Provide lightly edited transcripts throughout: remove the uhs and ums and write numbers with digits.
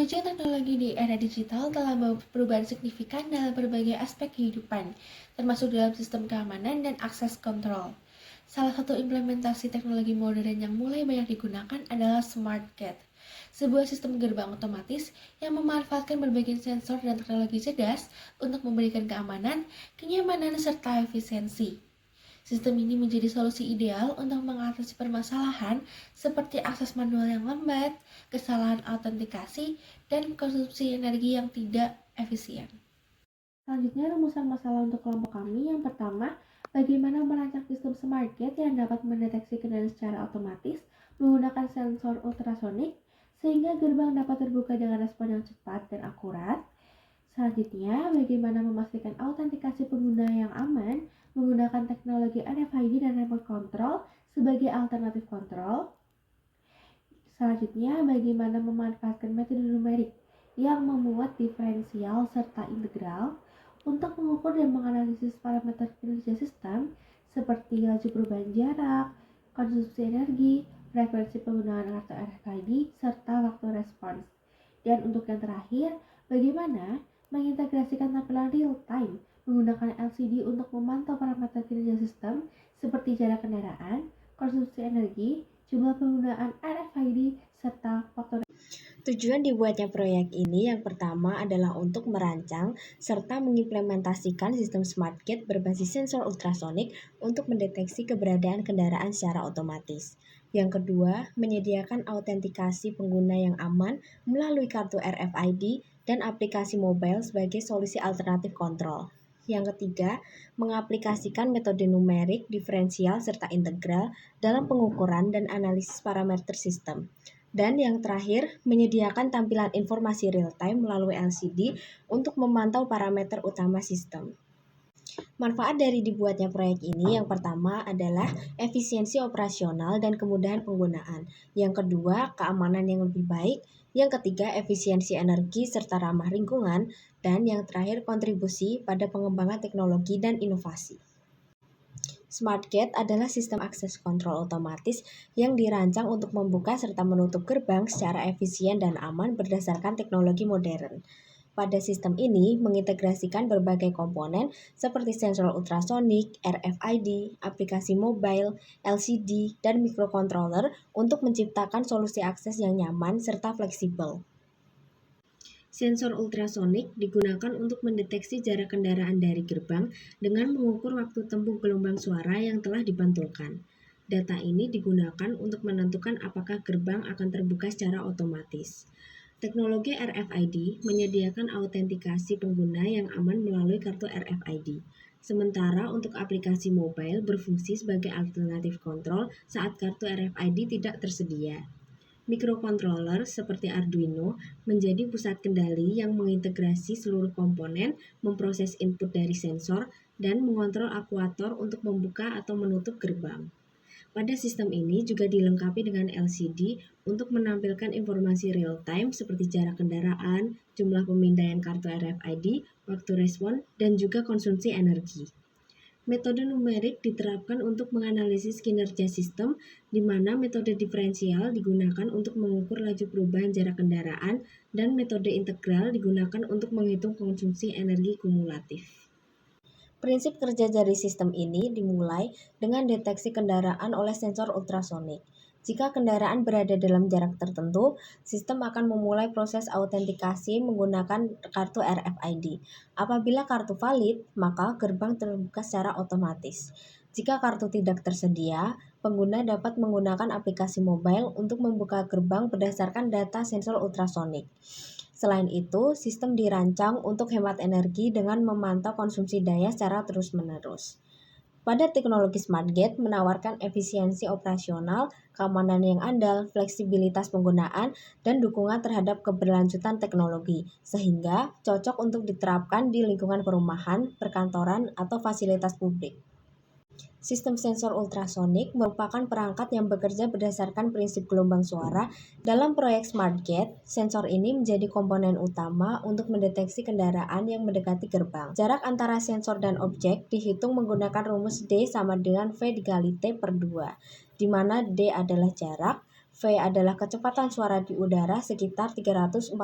Kemajuan teknologi di era digital telah membawa perubahan signifikan dalam berbagai aspek kehidupan, termasuk dalam sistem keamanan dan akses kontrol. Salah satu implementasi teknologi modern yang mulai banyak digunakan adalah Smart Gate, sebuah sistem gerbang otomatis yang memanfaatkan berbagai sensor dan teknologi cerdas untuk memberikan keamanan, kenyamanan, serta efisiensi. Sistem ini menjadi solusi ideal untuk mengatasi permasalahan seperti akses manual yang lambat, kesalahan autentikasi, dan konsumsi energi yang tidak efisien. Selanjutnya, rumusan masalah untuk kelompok kami. Yang pertama, bagaimana merancang sistem smart gate yang dapat mendeteksi kendaraan secara otomatis menggunakan sensor ultrasonik sehingga gerbang dapat terbuka dengan respon yang cepat dan akurat. Selanjutnya, bagaimana memastikan autentikasi pengguna yang aman menggunakan teknologi RFID dan remote control sebagai alternatif kontrol. Selanjutnya, bagaimana memanfaatkan metode numerik yang memuat diferensial serta integral untuk mengukur dan menganalisis parameter kinerja sistem seperti laju perubahan jarak, konsumsi energi, frekuensi penggunaan kartu RFID, serta waktu respons. Dan untuk yang terakhir, bagaimana mengintegrasikan tampilan real-time menggunakan LCD untuk memantau parameter kinerja sistem seperti jarak kendaraan, konsumsi energi, jumlah penggunaan RFID, serta waktu. Tujuan dibuatnya proyek ini yang pertama adalah untuk merancang serta mengimplementasikan sistem smart gate berbasis sensor ultrasonik untuk mendeteksi keberadaan kendaraan secara otomatis. Yang kedua, menyediakan autentikasi pengguna yang aman melalui kartu RFID dan aplikasi mobile sebagai solusi alternatif kontrol. Yang ketiga, mengaplikasikan metode numerik, diferensial, serta integral dalam pengukuran dan analisis parameter sistem. Dan yang terakhir, menyediakan tampilan informasi real-time melalui LCD untuk memantau parameter utama sistem. Manfaat dari dibuatnya proyek ini yang pertama adalah efisiensi operasional dan kemudahan penggunaan. Yang kedua, keamanan yang lebih baik. Yang ketiga, efisiensi energi serta ramah lingkungan. Dan yang terakhir, kontribusi pada pengembangan teknologi dan inovasi. Smart Gate adalah sistem akses kontrol otomatis yang dirancang untuk membuka serta menutup gerbang secara efisien dan aman berdasarkan teknologi modern. Pada sistem ini mengintegrasikan berbagai komponen seperti sensor ultrasonik, RFID, aplikasi mobile, LCD, dan microcontroller untuk menciptakan solusi akses yang nyaman serta fleksibel. Sensor ultrasonik digunakan untuk mendeteksi jarak kendaraan dari gerbang dengan mengukur waktu tempuh gelombang suara yang telah dipantulkan. Data ini digunakan untuk menentukan apakah gerbang akan terbuka secara otomatis. Teknologi RFID menyediakan autentikasi pengguna yang aman melalui kartu RFID. Sementara untuk aplikasi mobile berfungsi sebagai alternatif kontrol saat kartu RFID tidak tersedia. Microcontroller seperti Arduino menjadi pusat kendali yang mengintegrasi seluruh komponen, memproses input dari sensor, dan mengontrol aktuator untuk membuka atau menutup gerbang. Pada sistem ini juga dilengkapi dengan LCD untuk menampilkan informasi real-time seperti jarak kendaraan, jumlah pemindaian kartu RFID, waktu respon, dan juga konsumsi energi. Metode numerik diterapkan untuk menganalisis kinerja sistem, di mana metode diferensial digunakan untuk mengukur laju perubahan jarak kendaraan, dan metode integral digunakan untuk menghitung konsumsi energi kumulatif. Prinsip kerja dari sistem ini dimulai dengan deteksi kendaraan oleh sensor ultrasonik. Jika kendaraan berada dalam jarak tertentu, sistem akan memulai proses autentikasi menggunakan kartu RFID. Apabila kartu valid, maka gerbang terbuka secara otomatis. Jika kartu tidak tersedia, pengguna dapat menggunakan aplikasi mobile untuk membuka gerbang berdasarkan data sensor ultrasonik. Selain itu, sistem dirancang untuk hemat energi dengan memantau konsumsi daya secara terus-menerus. Pada teknologi Smart Gate menawarkan efisiensi operasional, keamanan yang andal, fleksibilitas penggunaan, dan dukungan terhadap keberlanjutan teknologi, sehingga cocok untuk diterapkan di lingkungan perumahan, perkantoran, atau fasilitas publik. Sistem sensor ultrasonik merupakan perangkat yang bekerja berdasarkan prinsip gelombang suara. Dalam proyek Smart Gate, sensor ini menjadi komponen utama untuk mendeteksi kendaraan yang mendekati gerbang. Jarak antara sensor dan objek dihitung menggunakan rumus D sama dengan V dikali T per 2, di mana D adalah jarak, V V adalah kecepatan suara di udara sekitar 343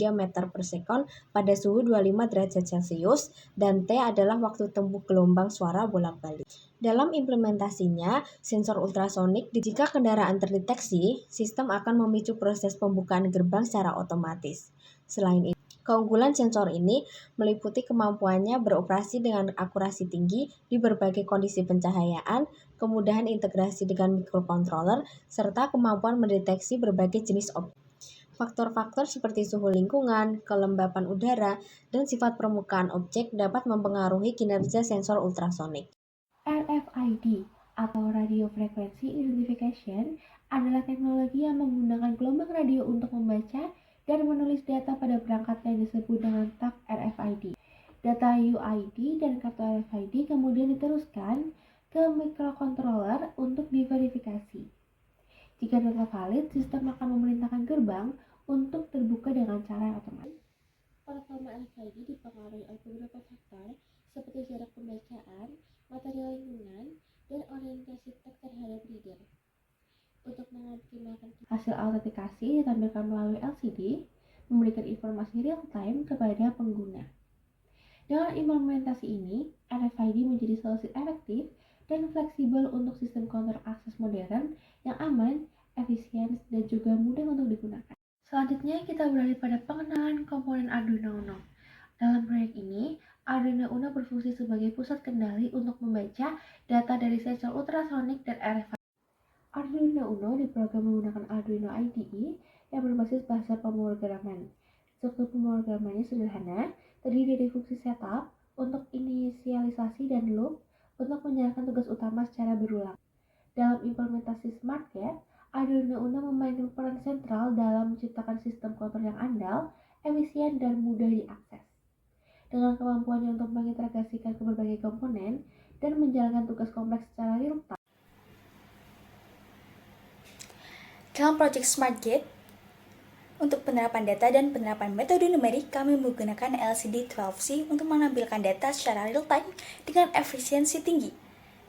meter per sekon pada suhu 25 derajat Celcius, dan T adalah waktu tempuh gelombang suara bolak-balik. Dalam implementasinya, sensor ultrasonik, jika kendaraan terdeteksi, sistem akan memicu proses pembukaan gerbang secara otomatis. Selain itu, keunggulan sensor ini meliputi kemampuannya beroperasi dengan akurasi tinggi di berbagai kondisi pencahayaan, kemudahan integrasi dengan microcontroller, serta kemampuan mendeteksi berbagai jenis objek. Faktor-faktor seperti suhu lingkungan, kelembapan udara, dan sifat permukaan objek dapat mempengaruhi kinerja sensor ultrasonik. RFID atau Radio Frequency Identification adalah teknologi yang menggunakan gelombang radio untuk membaca dan menulis data pada perangkat yang disebut dengan tag RFID. Data UID dan kartu RFID kemudian diteruskan ke microcontroller untuk diverifikasi. Jika data valid, sistem akan memerintahkan gerbang untuk terbuka dengan cara yang otomatis. Performa RFID dipengaruhi oleh beberapa faktor seperti jarak pembacaan, material lingkungan, dan orientasi tag terhadap reader. Untuk mengoptimalkan hasil autentikasi ditampilkan melalui LCD, memberikan informasi real-time kepada pengguna. Dengan implementasi ini, RFID menjadi solusi efektif dan fleksibel untuk sistem kontrol akses modern yang aman, efisien, dan juga mudah untuk digunakan. Selanjutnya kita beralih pada pengenalan komponen Arduino Uno. Dalam proyek ini, Arduino Uno berfungsi sebagai pusat kendali untuk membaca data dari sensor ultrasonik dan RFID. Arduino Uno diprogram menggunakan Arduino IDE yang berbasis bahasa pemrograman. Struktur pemrogramannya sederhana, terdiri dari fungsi setup untuk inisialisasi dan loop untuk menjalankan tugas utama secara berulang. Dalam implementasi SmartGate, Arduino Uno memainkan peran sentral dalam menciptakan sistem kontrol yang andal, efisien, dan mudah diakses. Dengan kemampuannya untuk mengintegrasikan ke berbagai komponen dan menjalankan tugas kompleks secara real-time. Dalam proyek SmartGate, untuk penerapan data dan penerapan metode numerik, kami menggunakan LCD 12C untuk menampilkan data secara real-time dengan efisiensi tinggi.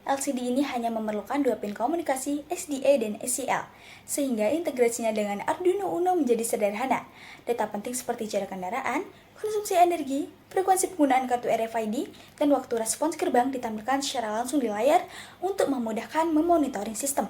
LCD ini hanya memerlukan dua pin komunikasi SDA dan SCL, sehingga integrasinya dengan Arduino Uno menjadi sederhana. Data penting seperti jarak kendaraan, konsumsi energi, frekuensi penggunaan kartu RFID, dan waktu respons gerbang ditampilkan secara langsung di layar untuk memudahkan memonitoring sistem.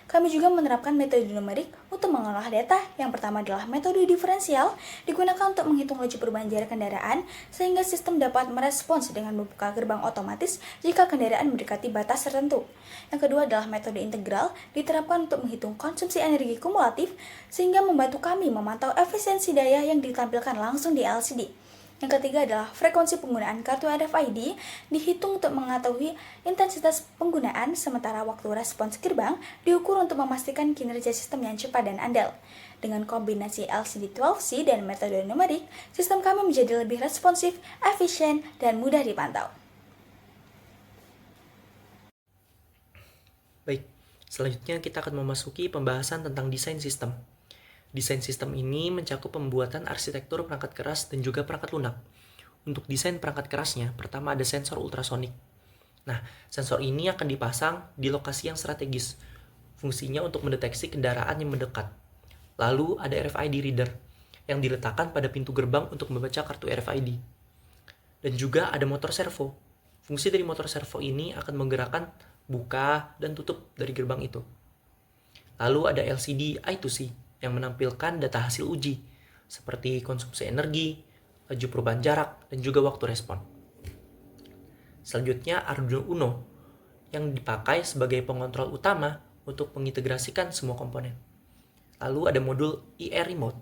Kami juga menerapkan metode numerik untuk mengolah data. Yang pertama adalah metode diferensial, digunakan untuk menghitung laju perubahan jarak kendaraan, sehingga sistem dapat merespons dengan membuka gerbang otomatis jika kendaraan mendekati batas tertentu. Yang kedua adalah metode integral, diterapkan untuk menghitung konsumsi energi kumulatif, sehingga membantu kami memantau efisiensi daya yang ditampilkan langsung di LCD. Yang ketiga adalah frekuensi penggunaan kartu RFID, dihitung untuk mengetahui intensitas penggunaan, sementara waktu respons gerbang diukur untuk memastikan kinerja sistem yang cepat dan andal. Dengan kombinasi LCD 12C dan metode numerik, sistem kami menjadi lebih responsif, efisien, dan mudah dipantau. Baik, selanjutnya kita akan memasuki pembahasan tentang desain sistem. Desain sistem ini mencakup pembuatan arsitektur perangkat keras dan juga perangkat lunak. Untuk desain perangkat kerasnya, pertama ada sensor ultrasonik. Nah, sensor ini akan dipasang di lokasi yang strategis. Fungsinya untuk mendeteksi kendaraan yang mendekat. Lalu ada RFID reader yang diletakkan pada pintu gerbang untuk membaca kartu RFID. Dan juga ada motor servo. Fungsi dari motor servo ini akan menggerakkan buka dan tutup dari gerbang itu. Lalu ada LCD I2C yang menampilkan data hasil uji, seperti konsumsi energi, laju perubahan jarak, dan juga waktu respon. Selanjutnya Arduino Uno, yang dipakai sebagai pengontrol utama untuk mengintegrasikan semua komponen. Lalu ada modul IR Remote,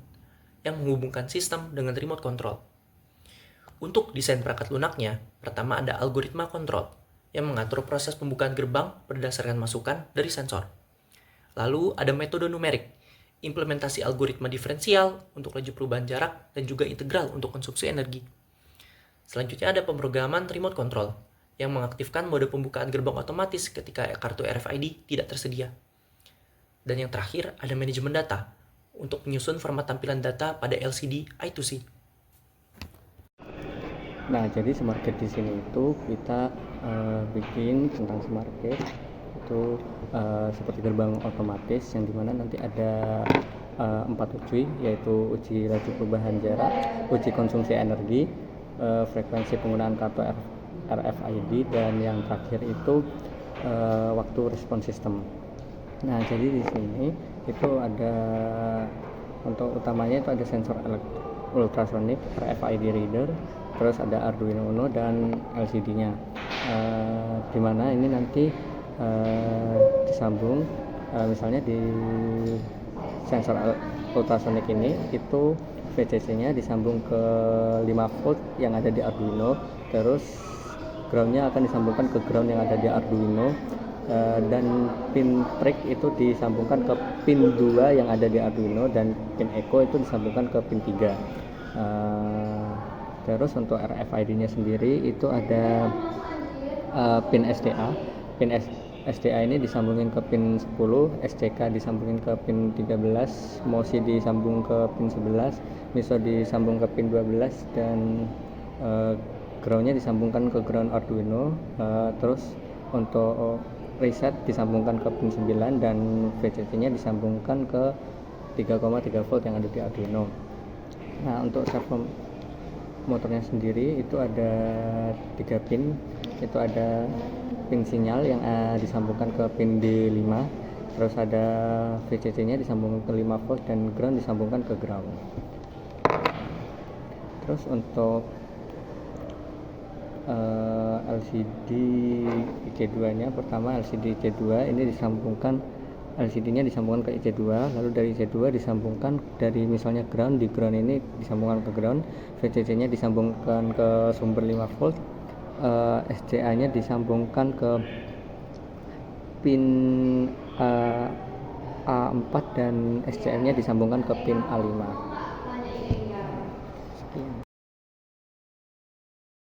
yang menghubungkan sistem dengan remote control. Untuk desain perangkat lunaknya, pertama ada algoritma kontrol, yang mengatur proses pembukaan gerbang berdasarkan masukan dari sensor. Lalu ada metode numerik, implementasi algoritma diferensial untuk laju perubahan jarak, dan juga integral untuk konsumsi energi. Selanjutnya ada pemrograman remote control yang mengaktifkan mode pembukaan gerbang otomatis ketika kartu RFID tidak tersedia. Dan yang terakhir ada manajemen data untuk menyusun format tampilan data pada LCD I2C. Nah, jadi SmartGate di sini itu kita bikin tentang SmartGate yaitu seperti gerbang otomatis yang dimana nanti ada 4 uji, yaitu uji laju perubahan jarak, uji konsumsi energi, frekuensi penggunaan kartu RFID, dan yang terakhir itu waktu respon sistem. Nah, jadi di sini itu ada untuk utamanya itu ada sensor ultrasonik, RFID reader, terus ada Arduino Uno dan LCD-nya. Dimana ini nanti disambung, misalnya di sensor ultrasonik ini itu VCC-nya disambung ke 5 volt yang ada di Arduino, terus ground-nya akan disambungkan ke ground yang ada di Arduino, dan pin prick itu disambungkan ke pin 2 yang ada di Arduino, dan pin echo itu disambungkan ke pin 3. Terus untuk RFID-nya sendiri itu ada pin SDA. Pin SDA ini disambungin ke pin 10, SCK disambungin ke pin 13, MOSI disambung ke pin 11, MISO disambung ke pin 12, dan ground-nya disambungkan ke ground Arduino. Terus untuk reset disambungkan ke pin 9, dan VCC-nya disambungkan ke 3,3 volt yang ada di Arduino. Nah, untuk servo motornya sendiri itu ada 3 pin. Itu ada pin sinyal yang disambungkan ke pin D5, terus ada VCC-nya disambungkan ke 5 volt, dan ground disambungkan ke ground. Terus untuk LCD IC2-nya, pertama LCD IC2 ini disambungkan, LCD-nya disambungkan ke IC2, lalu dari IC2 disambungkan dari misalnya ground, di ground ini disambungkan ke ground, VCC-nya disambungkan ke sumber 5 volt, SCA-nya disambungkan ke pin A4, dan SCM-nya disambungkan ke pin A5.